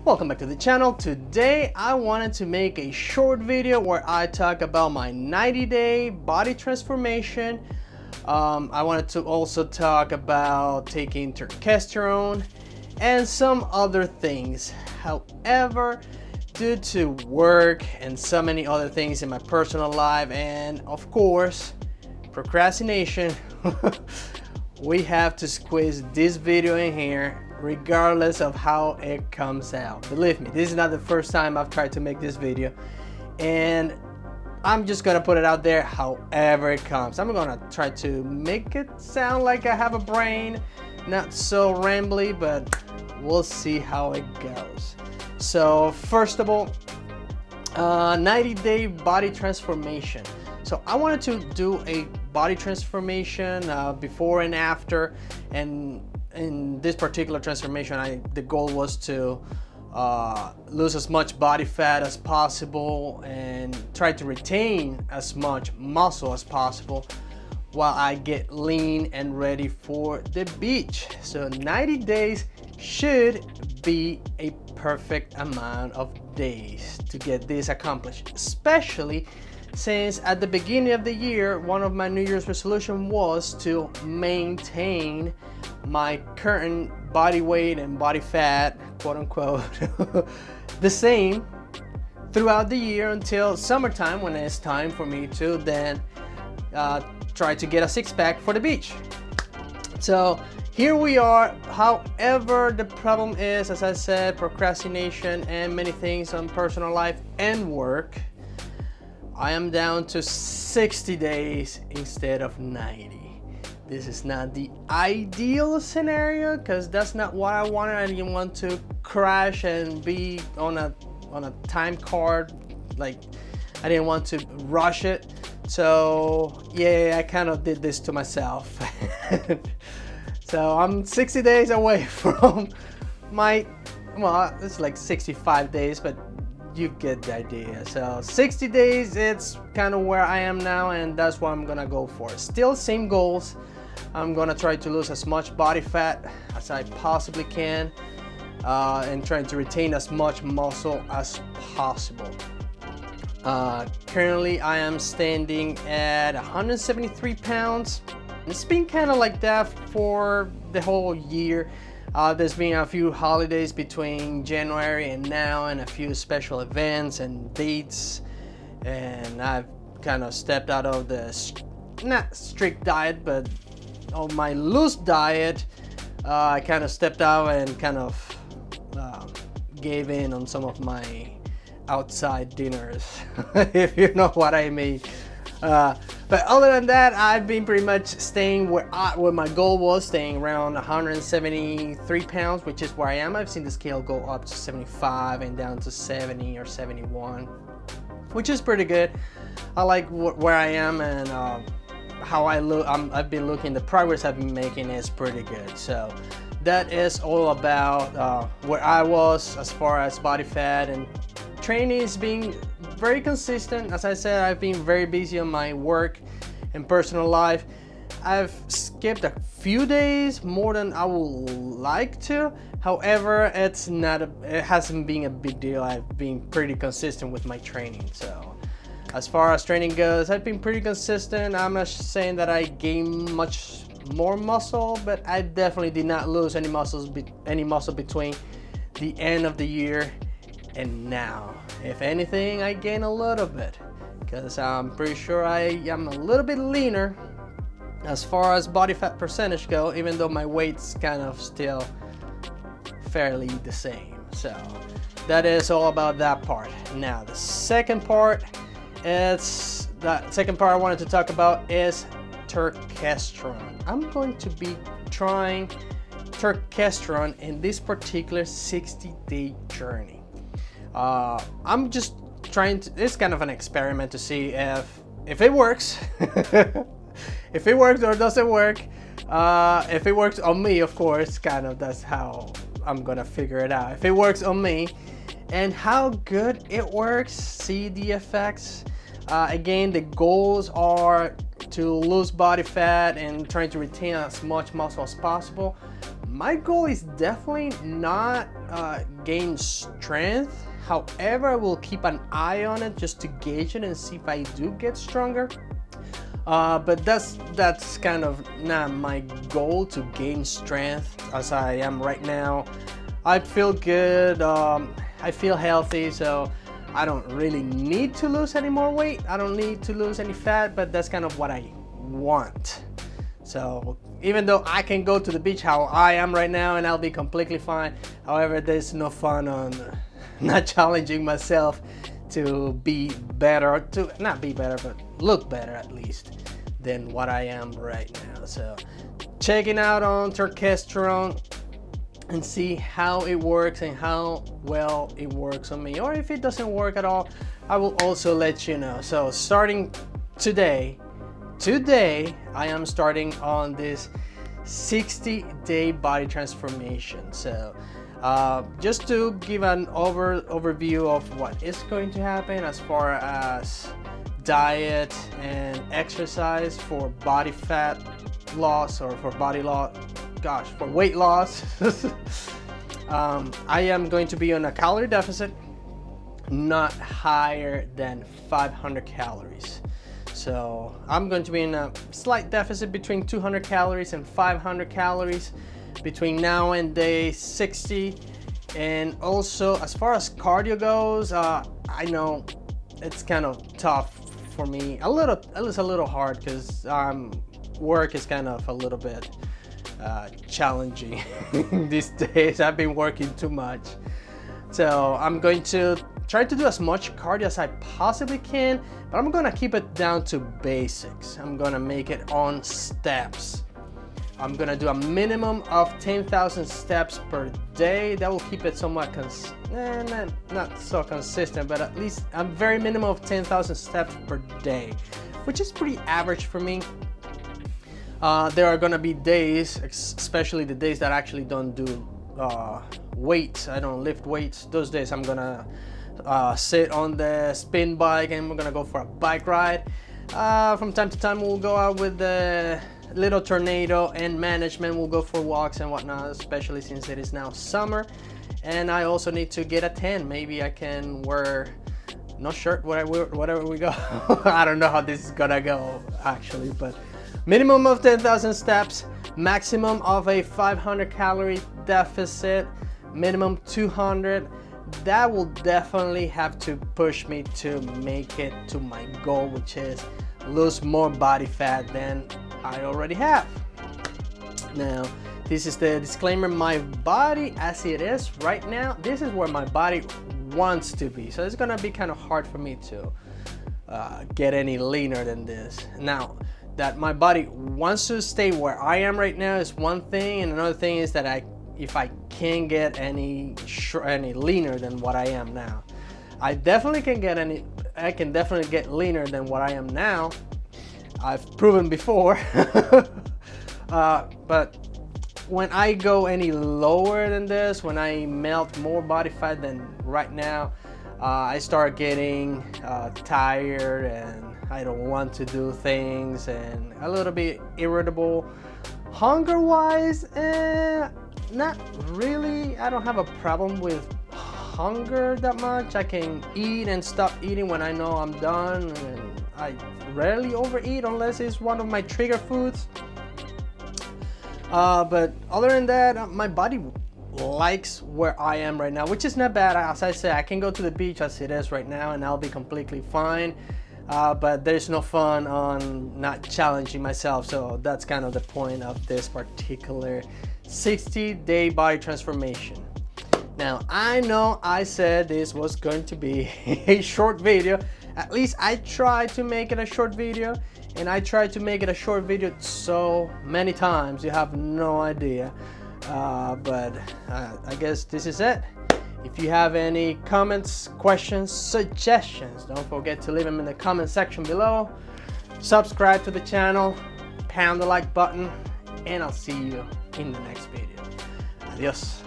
Welcome back to the channel. Today I wanted to make a short video where I talk about my 90-day body transformation. I wanted to also talk about taking turkesterone and some other things. However, due to work and so many other things in my personal life and of course procrastination, we have to squeeze this video in here regardless of how it comes out. Believe me, this is not the first time I've tried to make this video, and I'm just gonna put it out there however it comes. I'm gonna try to make it sound like I have a brain, not so rambly, but we'll see how it goes. So first of all, 90-day body transformation. So I wanted to do a body transformation before and after, and in this particular transformation the goal was to lose as much body fat as possible and try to retain as much muscle as possible while I get lean and ready for the beach. So 90 days should be a perfect amount of days to get this accomplished, especially since at the beginning of the year one of my New Year's resolution was to maintain my current body weight and body fat, quote unquote, the same throughout the year until summertime, when it's time for me to then try to get a six-pack for the beach. So here we are. However, the problem is, as I said, procrastination and many things on personal life and work. I am down to 60 days instead of 90. This is not the ideal scenario because that's not what I wanted. I didn't want to crash and be on a time card. Like, I didn't want to rush it. So yeah, I kind of did this to myself. So I'm 60 days away from my, well, it's like 65 days, but you get the idea. So 60 days, it's kind of where I am now, and that's what I'm gonna go for. Still same goals. I'm gonna try to lose as much body fat as I possibly can and trying to retain as much muscle as possible. Currently I am standing at 173 pounds. It's been kind of like that for the whole year. There's been a few holidays between January and now, and a few special events and dates, and I've kind of stepped out of the not strict diet, but on my loose diet. I kind of stepped out and kind of gave in on some of my outside dinners, if you know what I mean. But other than that, I've been pretty much staying where my goal was, staying around 173 pounds, which is where I am. I've seen the scale go up to 75 and down to 70 or 71, which is pretty good. I like where I am, and how I look. I've been looking, the progress I've been making is pretty good. So that is all about where I was as far as body fat, and training is being very consistent. As I said, I've been very busy on my work and personal life. I've skipped a few days more than I would like to. However, it hasn't been a big deal. I've been pretty consistent with my training. So as far as training goes, I've been pretty consistent. I'm not saying that I gained much more muscle, but I definitely did not lose any muscle between the end of the year and now. If anything, I gain a little bit, because I'm pretty sure I am a little bit leaner as far as body fat percentage go, even though my weight's kind of still fairly the same. So that is all about that part. Now the second part I wanted to talk about is turkesterone. I'm going to be trying turkesterone in this particular 60-day journey. I'm just trying to, it's kind of an experiment to see if it works. If it works or doesn't work. If it works on me, of course, kind of that's how I'm gonna figure it out. If it works on me and how good it works, see the effects. Again, the goals are to lose body fat and trying to retain as much muscle as possible. My goal is definitely not gain strength. However, I will keep an eye on it just to gauge it and see if I do get stronger. But that's kind of not my goal, to gain strength as I am right now. I feel good, I feel healthy, so I don't really need to lose any more weight. I don't need to lose any fat, but that's kind of what I want. So even though I can go to the beach how I am right now and I'll be completely fine, however, there's no fun on not challenging myself to be better, to not be better, but look better at least than what I am right now. So checking out on Turkesterone and see how it works and how well it works on me, or if it doesn't work at all, I will also let you know. So starting today I am starting on this 60-day body transformation. So just to give an overview of what is going to happen as far as diet and exercise for body fat loss, or for body loss, for weight loss. I am going to be on a calorie deficit not higher than 500 calories. So I'm going to be in a slight deficit between 200 calories and 500 calories between now and day 60. And also, as far as cardio goes, I know it's kind of tough for me, at least a little hard, because work is kind of a little bit challenging these days. I've been working too much, so I'm going to try to do as much cardio as I possibly can, but I'm gonna keep it down to basics. I'm gonna make it on steps. I'm gonna do a minimum of 10,000 steps per day. That will keep it somewhat not so consistent, but at least a very minimum of 10,000 steps per day, which is pretty average for me. There are gonna be days, especially the days that I actually don't do weights, I don't lift weights. Those days I'm gonna sit on the spin bike and we're gonna go for a bike ride. From time to time we'll go out with the little tornado and management. We'll go for walks and whatnot, especially since it is now summer. And I also need to get a tan. Maybe I can wear no shirt whatever we go. I don't know how this is gonna go actually, but minimum of 10,000 steps, maximum of a 500 calorie deficit, minimum 200. That will definitely have to push me to make it to my goal, which is lose more body fat than I already have. Now, this is the disclaimer. My body as it is right now, this is where my body wants to be. So it's gonna be kind of hard for me to get any leaner than this. Now, that my body wants to stay where I am right now is one thing, and another thing is that if I can get any leaner than what I am now, I can definitely get leaner than what I am now. I've proven before. But when I go any lower than this, when I melt more body fat than right now, I start getting tired and I don't want to do things and a little bit irritable. Hunger wise, not really. I don't have a problem with hunger that much. I can eat and stop eating when I know I'm done, and I rarely overeat unless it's one of my trigger foods. But other than that, my body likes where I am right now, which is not bad. As I said, I can go to the beach as it is right now and I'll be completely fine. But there's no fun on not challenging myself. So that's kind of the point of this particular 60-day body transformation. Now, I know I said this was going to be a short video. At least I tried to make it a short video, and I tried to make it a short video so many times you have no idea. But I guess this is it. If you have any comments, questions, suggestions, don't forget to leave them in the comment section below. Subscribe to the channel, pound the like button, and I'll see you in the next video. Adios.